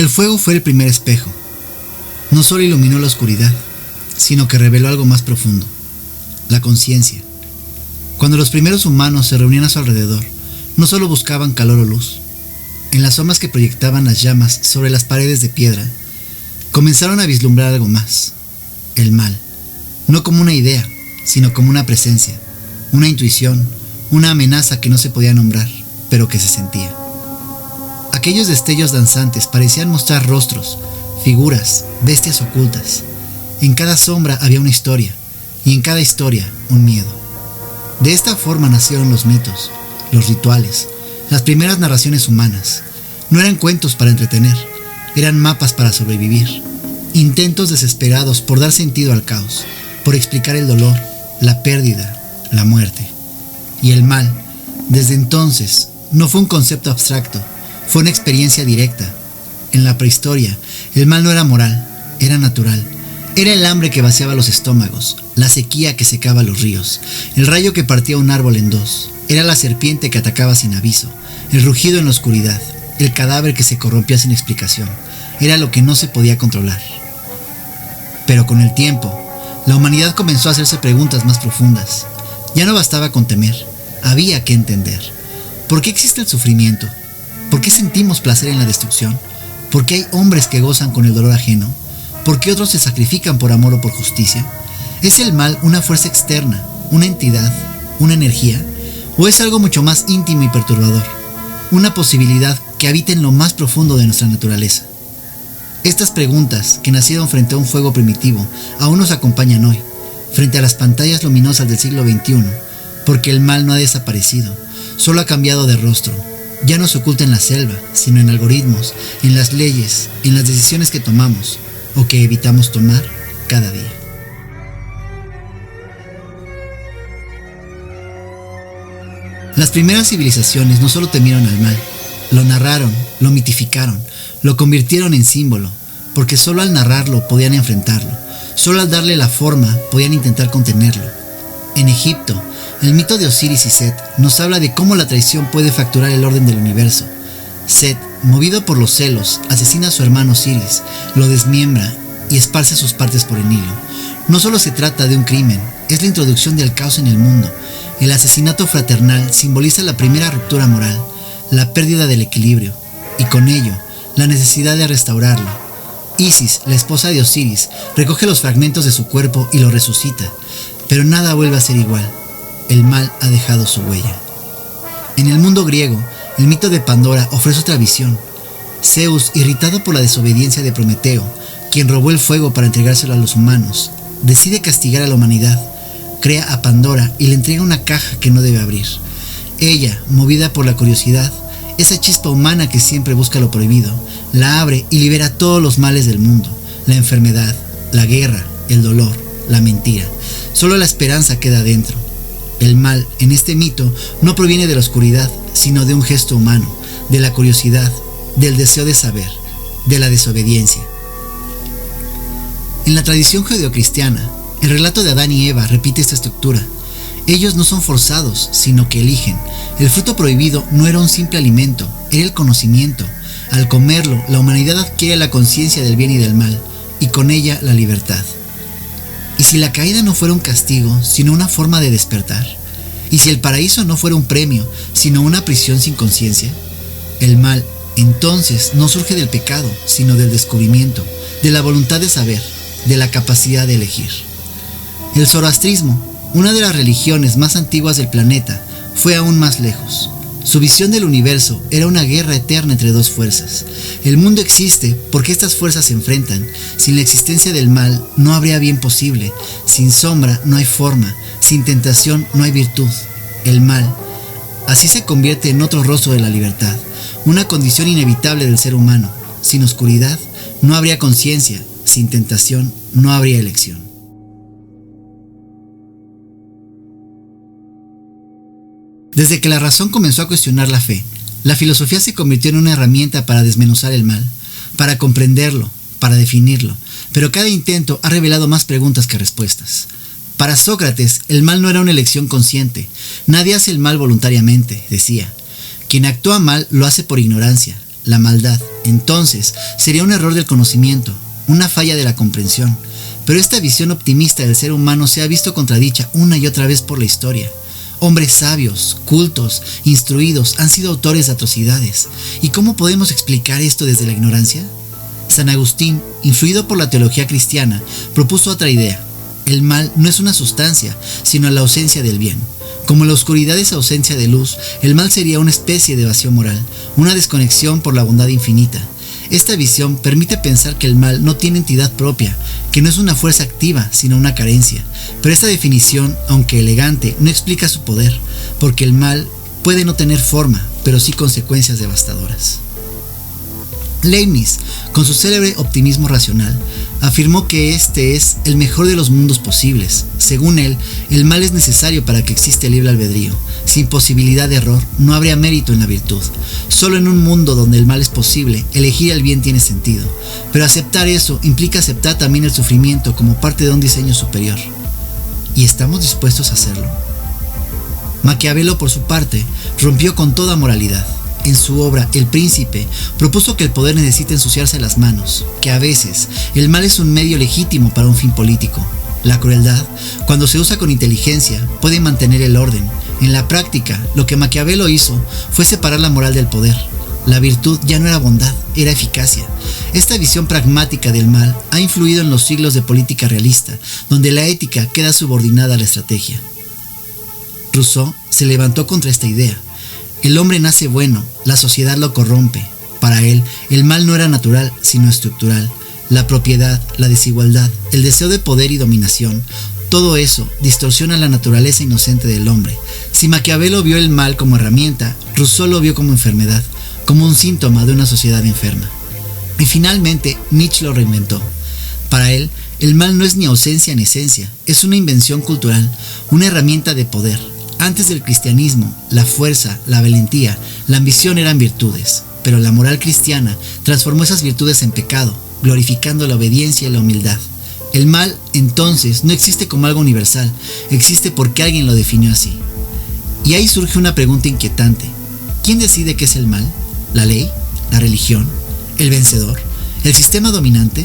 El fuego fue el primer espejo. No solo iluminó la oscuridad, sino que reveló algo más profundo, la conciencia. Cuando los primeros humanos se reunían a su alrededor, no solo buscaban calor o luz. En las sombras que proyectaban las llamas sobre las paredes de piedra, comenzaron a vislumbrar algo más, el mal, no como una idea, sino como una presencia, una intuición, una amenaza que no se podía nombrar, pero que se sentía. Aquellos destellos danzantes parecían mostrar rostros, figuras, bestias ocultas. En cada sombra había una historia, y en cada historia un miedo. De esta forma nacieron los mitos, los rituales, las primeras narraciones humanas. No eran cuentos para entretener, eran mapas para sobrevivir, intentos desesperados por dar sentido al caos, por explicar el dolor, la pérdida, la muerte. Y el mal, desde entonces, no fue un concepto abstracto, fue una experiencia directa. En la prehistoria, el mal no era moral, era natural. Era el hambre que vaciaba los estómagos, la sequía que secaba los ríos, el rayo que partía un árbol en dos. Era la serpiente que atacaba sin aviso, el rugido en la oscuridad, el cadáver que se corrompía sin explicación. Era lo que no se podía controlar. Pero con el tiempo, la humanidad comenzó a hacerse preguntas más profundas. Ya no bastaba con temer, había que entender. ¿Por qué existe el sufrimiento? ¿Por qué sentimos placer en la destrucción? ¿Por qué hay hombres que gozan con el dolor ajeno? ¿Por qué otros se sacrifican por amor o por justicia? ¿Es el mal una fuerza externa, una entidad, una energía? ¿O es algo mucho más íntimo y perturbador? Una posibilidad que habita en lo más profundo de nuestra naturaleza. Estas preguntas, que nacieron frente a un fuego primitivo, aún nos acompañan hoy, frente a las pantallas luminosas del siglo XXI, porque el mal no ha desaparecido, solo ha cambiado de rostro. Ya no se oculta en la selva, sino en algoritmos, en las leyes, en las decisiones que tomamos o que evitamos tomar cada día. Las primeras civilizaciones no solo temieron al mal, lo narraron, lo mitificaron, lo convirtieron en símbolo, porque solo al narrarlo podían enfrentarlo, solo al darle la forma podían intentar contenerlo. En Egipto, el mito de Osiris y Set nos habla de cómo la traición puede fracturar el orden del universo. Set, movido por los celos, asesina a su hermano Osiris, lo desmiembra y esparce sus partes por el Nilo. No solo se trata de un crimen, es la introducción del caos en el mundo. El asesinato fraternal simboliza la primera ruptura moral, la pérdida del equilibrio, y con ello, la necesidad de restaurarlo. Isis, la esposa de Osiris, recoge los fragmentos de su cuerpo y lo resucita, pero nada vuelve a ser igual. El mal ha dejado su huella. En el mundo griego, el mito de Pandora ofrece otra visión. Zeus, irritado por la desobediencia de Prometeo, quien robó el fuego para entregárselo a los humanos, decide castigar a la humanidad. Crea a Pandora y le entrega una caja que no debe abrir. Ella, movida por la curiosidad, esa chispa humana que siempre busca lo prohibido, la abre y libera todos los males del mundo, la enfermedad, la guerra, el dolor, la mentira. Solo la esperanza queda dentro. El mal, en este mito, no proviene de la oscuridad, sino de un gesto humano, de la curiosidad, del deseo de saber, de la desobediencia. En la tradición judeocristiana, el relato de Adán y Eva repite esta estructura. Ellos no son forzados, sino que eligen. El fruto prohibido no era un simple alimento, era el conocimiento. Al comerlo, la humanidad adquiere la conciencia del bien y del mal, y con ella la libertad. ¿Y si la caída no fuera un castigo, sino una forma de despertar? ¿Y si el paraíso no fuera un premio, sino una prisión sin conciencia? El mal, entonces, no surge del pecado, sino del descubrimiento, de la voluntad de saber, de la capacidad de elegir. El zoroastrismo, una de las religiones más antiguas del planeta, fue aún más lejos. Su visión del universo era una guerra eterna entre dos fuerzas. El mundo existe porque estas fuerzas se enfrentan. Sin la existencia del mal no habría bien posible. Sin sombra no hay forma. Sin tentación no hay virtud. El mal, así se convierte en otro rostro de la libertad, una condición inevitable del ser humano. Sin oscuridad no habría conciencia. Sin tentación no habría elección. Desde que la razón comenzó a cuestionar la fe, la filosofía se convirtió en una herramienta para desmenuzar el mal, para comprenderlo, para definirlo, pero cada intento ha revelado más preguntas que respuestas. Para Sócrates, el mal no era una elección consciente. Nadie hace el mal voluntariamente, decía. Quien actúa mal lo hace por ignorancia. la maldad, entonces sería un error del conocimiento, una falla de la comprensión. Pero esta visión optimista del ser humano se ha visto contradicha una y otra vez por la historia. Hombres sabios, cultos, instruidos han sido autores de atrocidades. ¿Y cómo podemos explicar esto desde la ignorancia? San Agustín, influido por la teología cristiana, propuso otra idea. El mal no es una sustancia, sino la ausencia del bien. Como la oscuridad es ausencia de luz, el mal sería una especie de vacío moral, una desconexión por la bondad infinita. Esta visión permite pensar que el mal no tiene entidad propia, que no es una fuerza activa, sino una carencia. Pero esta definición, aunque elegante, no explica su poder, porque el mal puede no tener forma, pero sí consecuencias devastadoras. Leibniz, con su célebre optimismo racional, afirmó que este es el mejor de los mundos posibles. Según él, el mal es necesario para que exista el libre albedrío. Sin posibilidad de error, no habría mérito en la virtud. Solo en un mundo donde el mal es posible, elegir el bien tiene sentido. Pero aceptar eso implica aceptar también el sufrimiento como parte de un diseño superior. ¿Y estamos dispuestos a hacerlo? Maquiavelo, por su parte, rompió con toda moralidad. En su obra El Príncipe, propuso que el poder necesita ensuciarse las manos, que a veces el mal es un medio legítimo para un fin político. La crueldad, cuando se usa con inteligencia, puede mantener el orden. En la práctica, lo que Maquiavelo hizo fue separar la moral del poder. La virtud ya no era bondad, era eficacia. Esta visión pragmática del mal ha influido en los siglos de política realista, donde la ética queda subordinada a la estrategia. Rousseau se levantó contra esta idea. El hombre nace bueno, la sociedad lo corrompe. Para él, el mal no era natural, sino estructural. La propiedad, la desigualdad, el deseo de poder y dominación, todo eso distorsiona la naturaleza inocente del hombre. Si Maquiavelo vio el mal como herramienta, Rousseau lo vio como enfermedad, como un síntoma de una sociedad enferma. Y finalmente, Nietzsche lo reinventó. Para él, el mal no es ni ausencia ni esencia, es una invención cultural, una herramienta de poder. Antes del cristianismo, la fuerza, la valentía, la ambición eran virtudes, pero la moral cristiana transformó esas virtudes en pecado, glorificando la obediencia y la humildad. El mal, entonces, no existe como algo universal, existe porque alguien lo definió así. Y ahí surge una pregunta inquietante. ¿Quién decide qué es el mal? ¿La ley? ¿La religión? ¿El vencedor? ¿El sistema dominante?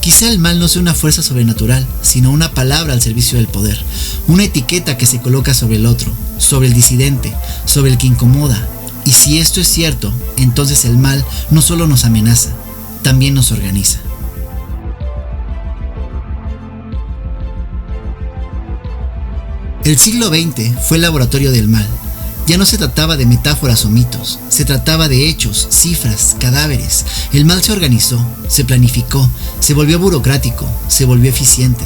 Quizá el mal no sea una fuerza sobrenatural, sino una palabra al servicio del poder, una etiqueta que se coloca sobre el otro, sobre el disidente, sobre el que incomoda. Y si esto es cierto, entonces el mal no solo nos amenaza, también nos organiza. El siglo XX fue el laboratorio del mal. Ya no se trataba de metáforas o mitos, se trataba de hechos, cifras, cadáveres. El mal se organizó, se planificó, se volvió burocrático, se volvió eficiente.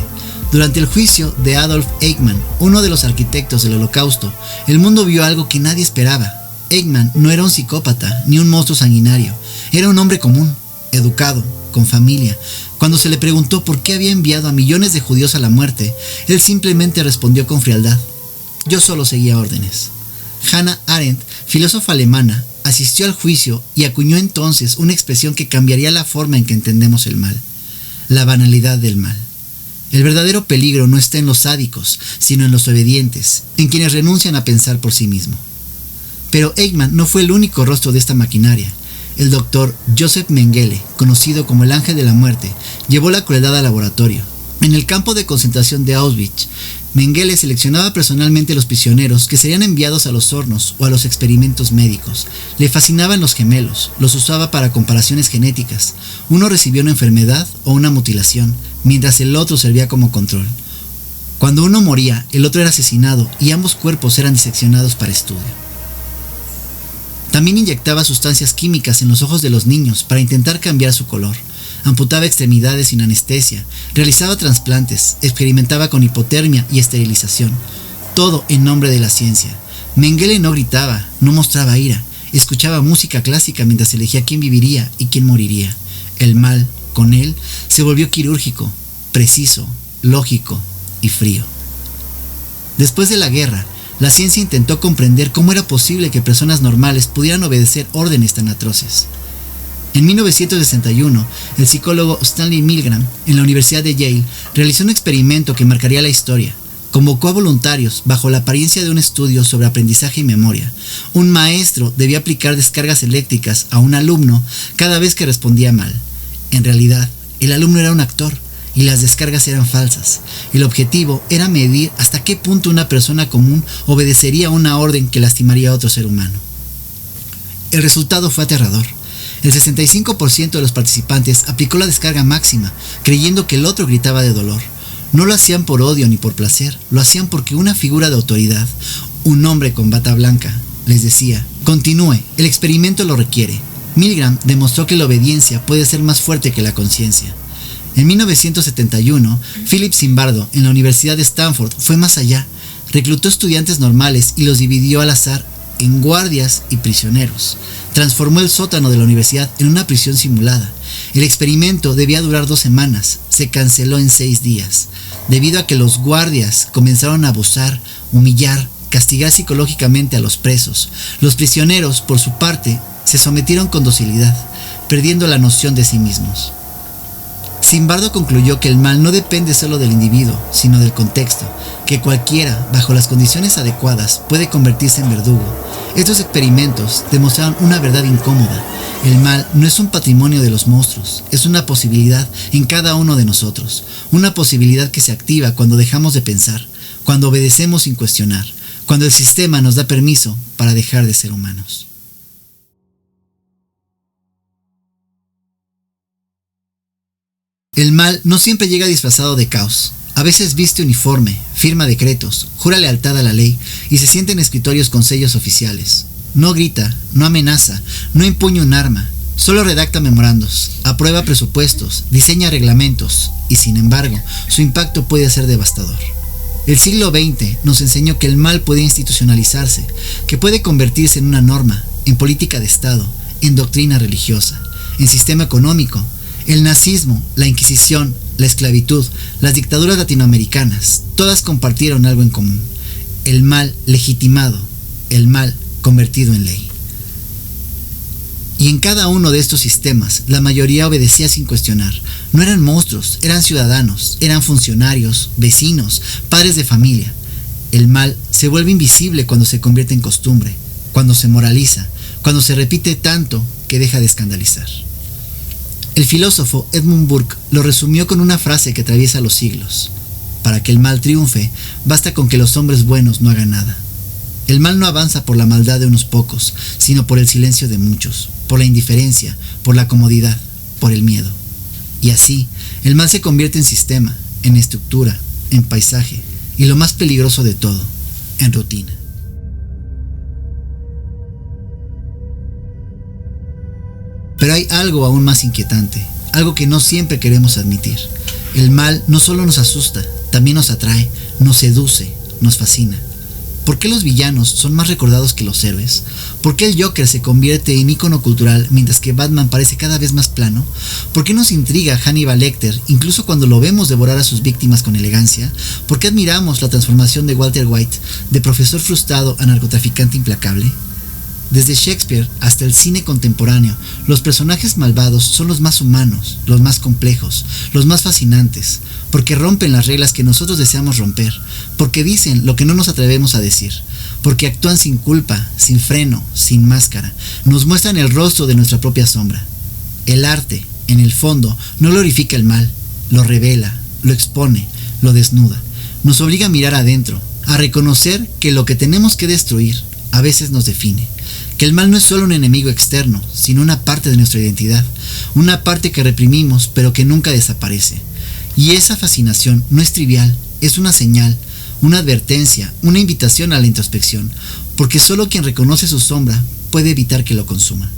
Durante el juicio de Adolf Eichmann, uno de los arquitectos del Holocausto, el mundo vio algo que nadie esperaba. Eichmann no era un psicópata ni un monstruo sanguinario, era un hombre común, educado, con familia. Cuando se le preguntó por qué había enviado a millones de judíos a la muerte, él simplemente respondió con frialdad: yo solo seguía órdenes. Hannah Arendt, filósofa alemana, asistió al juicio y acuñó entonces una expresión que cambiaría la forma en que entendemos el mal: la banalidad del mal. El verdadero peligro no está en los sádicos, sino en los obedientes, en quienes renuncian a pensar por sí mismo. Pero Eichmann no fue el único rostro de esta maquinaria. El doctor Joseph Mengele, conocido como el ángel de la muerte, llevó la crueldad al laboratorio. En el campo de concentración de Auschwitz, Mengele seleccionaba personalmente los prisioneros que serían enviados a los hornos o a los experimentos médicos. Le fascinaban los gemelos, los usaba para comparaciones genéticas. Uno recibía una enfermedad o una mutilación, mientras el otro servía como control. Cuando uno moría, el otro era asesinado y ambos cuerpos eran diseccionados para estudio. También inyectaba sustancias químicas en los ojos de los niños para intentar cambiar su color. Amputaba extremidades sin anestesia, realizaba trasplantes, experimentaba con hipotermia y esterilización. Todo en nombre de la ciencia. Mengele no gritaba, no mostraba ira, escuchaba música clásica mientras elegía quién viviría y quién moriría. El mal, con él, se volvió quirúrgico, preciso, lógico y frío. Después de la guerra, la ciencia intentó comprender cómo era posible que personas normales pudieran obedecer órdenes tan atroces. En 1961, el psicólogo Stanley Milgram, en la Universidad de Yale, realizó un experimento que marcaría la historia. Convocó a voluntarios bajo la apariencia de un estudio sobre aprendizaje y memoria. Un maestro debía aplicar descargas eléctricas a un alumno cada vez que respondía mal. En realidad, el alumno era un actor y las descargas eran falsas. El objetivo era medir hasta qué punto una persona común obedecería una orden que lastimaría a otro ser humano. El resultado fue aterrador. El 65% de los participantes aplicó la descarga máxima, creyendo que el otro gritaba de dolor. No lo hacían por odio ni por placer, lo hacían porque una figura de autoridad, un hombre con bata blanca, les decía: continúe, el experimento lo requiere. Milgram demostró que la obediencia puede ser más fuerte que la conciencia. En 1971, Philip Zimbardo, en la Universidad de Stanford, fue más allá. Reclutó estudiantes normales y los dividió al azar en guardias y prisioneros. Transformó el sótano de la universidad en una prisión simulada. El experimento debía durar 2 semanas. Se canceló en 6 días, debido a que los guardias comenzaron a abusar, humillar, castigar psicológicamente a los presos. Los prisioneros, por su parte, se sometieron con docilidad, perdiendo la noción de sí mismos. Zimbardo concluyó que el mal no depende solo del individuo, sino del contexto, que cualquiera, bajo las condiciones adecuadas, puede convertirse en verdugo. Estos experimentos demostraron una verdad incómoda. El mal no es un patrimonio de los monstruos, es una posibilidad en cada uno de nosotros, una posibilidad que se activa cuando dejamos de pensar, cuando obedecemos sin cuestionar, cuando el sistema nos da permiso para dejar de ser humanos. El mal no siempre llega disfrazado de caos. A veces viste uniforme, firma decretos, jura lealtad a la ley y se sienta en escritorios con sellos oficiales. No grita, no amenaza, no empuña un arma, solo redacta memorandos, aprueba presupuestos, diseña reglamentos y, sin embargo, su impacto puede ser devastador. El siglo XX nos enseñó que el mal puede institucionalizarse, que puede convertirse en una norma, en política de Estado, en doctrina religiosa, en sistema económico. El nazismo, la Inquisición, la esclavitud, las dictaduras latinoamericanas, todas compartieron algo en común: el mal legitimado, el mal convertido en ley. Y en cada uno de estos sistemas, la mayoría obedecía sin cuestionar. No eran monstruos, eran ciudadanos, eran funcionarios, vecinos, padres de familia. El mal se vuelve invisible cuando se convierte en costumbre, cuando se moraliza, cuando se repite tanto que deja de escandalizar. El filósofo Edmund Burke lo resumió con una frase que atraviesa los siglos: para que el mal triunfe, basta con que los hombres buenos no hagan nada. El mal no avanza por la maldad de unos pocos, sino por el silencio de muchos, por la indiferencia, por la comodidad, por el miedo. Y así, el mal se convierte en sistema, en estructura, en paisaje, y lo más peligroso de todo, en rutina. Pero hay algo aún más inquietante, algo que no siempre queremos admitir. El mal no solo nos asusta, también nos atrae, nos seduce, nos fascina. ¿Por qué los villanos son más recordados que los héroes? ¿Por qué el Joker se convierte en ícono cultural mientras que Batman parece cada vez más plano? ¿Por qué nos intriga Hannibal Lecter incluso cuando lo vemos devorar a sus víctimas con elegancia? ¿Por qué admiramos la transformación de Walter White de profesor frustrado a narcotraficante implacable? Desde Shakespeare hasta el cine contemporáneo, los personajes malvados son los más humanos, los más complejos, los más fascinantes, porque rompen las reglas que nosotros deseamos romper, porque dicen lo que no nos atrevemos a decir, porque actúan sin culpa, sin freno, sin máscara, nos muestran el rostro de nuestra propia sombra. El arte, en el fondo, no glorifica el mal, lo revela, lo expone, lo desnuda, nos obliga a mirar adentro, a reconocer que lo que tenemos que destruir a veces nos define. Que el mal no es solo un enemigo externo, sino una parte de nuestra identidad, una parte que reprimimos pero que nunca desaparece. Y esa fascinación no es trivial, es una señal, una advertencia, una invitación a la introspección, porque solo quien reconoce su sombra puede evitar que lo consuma.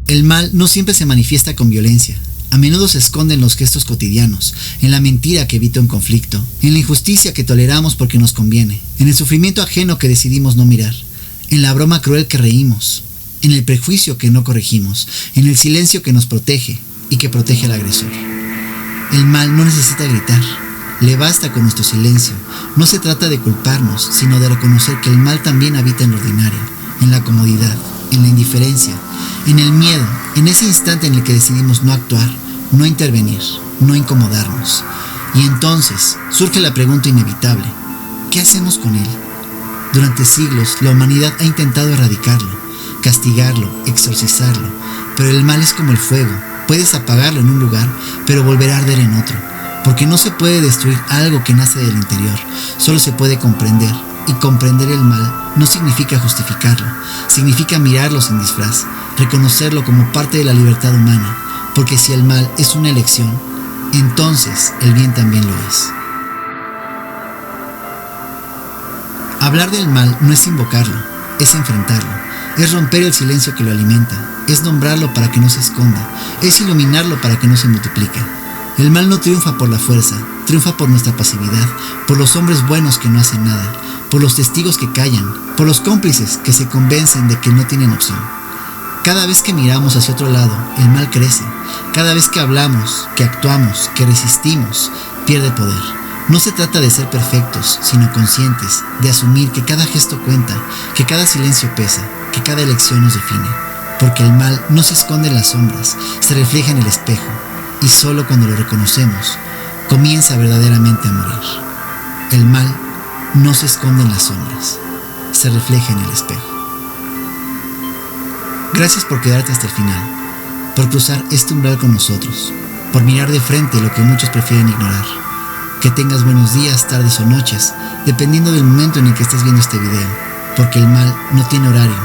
El mal no siempre se manifiesta con violencia. A menudo se esconde en los gestos cotidianos, en la mentira que evita un conflicto, en la injusticia que toleramos porque nos conviene, en el sufrimiento ajeno que decidimos no mirar, en la broma cruel que reímos, en el prejuicio que no corregimos, en el silencio que nos protege y que protege al agresor. El mal no necesita gritar, le basta con nuestro silencio. No se trata de culparnos, sino de reconocer que el mal también habita en lo ordinario, en la comodidad, en la indiferencia, en el miedo, en ese instante en el que decidimos no actuar, no intervenir, no incomodarnos. Y entonces surge la pregunta inevitable: ¿qué hacemos con él? Durante siglos la humanidad ha intentado erradicarlo, castigarlo, exorcizarlo, pero el mal es como el fuego: puedes apagarlo en un lugar, pero volverá a arder en otro, porque no se puede destruir algo que nace del interior, solo se puede comprender, y comprender el mal no significa justificarlo, significa mirarlo sin disfraz, reconocerlo como parte de la libertad humana, porque si el mal es una elección, entonces el bien también lo es. Hablar del mal no es invocarlo, es enfrentarlo, es romper el silencio que lo alimenta, es nombrarlo para que no se esconda, es iluminarlo para que no se multiplique. El mal no triunfa por la fuerza, triunfa por nuestra pasividad, por los hombres buenos que no hacen nada, por los testigos que callan, por los cómplices que se convencen de que no tienen opción. Cada vez que miramos hacia otro lado, el mal crece. Cada vez que hablamos, que actuamos, que resistimos, pierde poder. No se trata de ser perfectos, sino conscientes, de asumir que cada gesto cuenta, que cada silencio pesa, que cada elección nos define. Porque el mal no se esconde en las sombras, se refleja en el espejo, y solo cuando lo reconocemos, comienza verdaderamente a morir. El mal no se esconde en las sombras, se refleja en el espejo. Gracias por quedarte hasta el final, por cruzar este umbral con nosotros, por mirar de frente lo que muchos prefieren ignorar. Que tengas buenos días, tardes o noches, dependiendo del momento en el que estés viendo este video, porque el mal no tiene horario,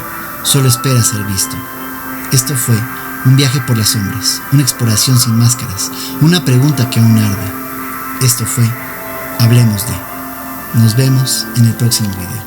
solo espera ser visto. Esto fue un viaje por las sombras, una exploración sin máscaras, una pregunta que aún arde. Esto fue Hablemos de. Nos vemos en el próximo video.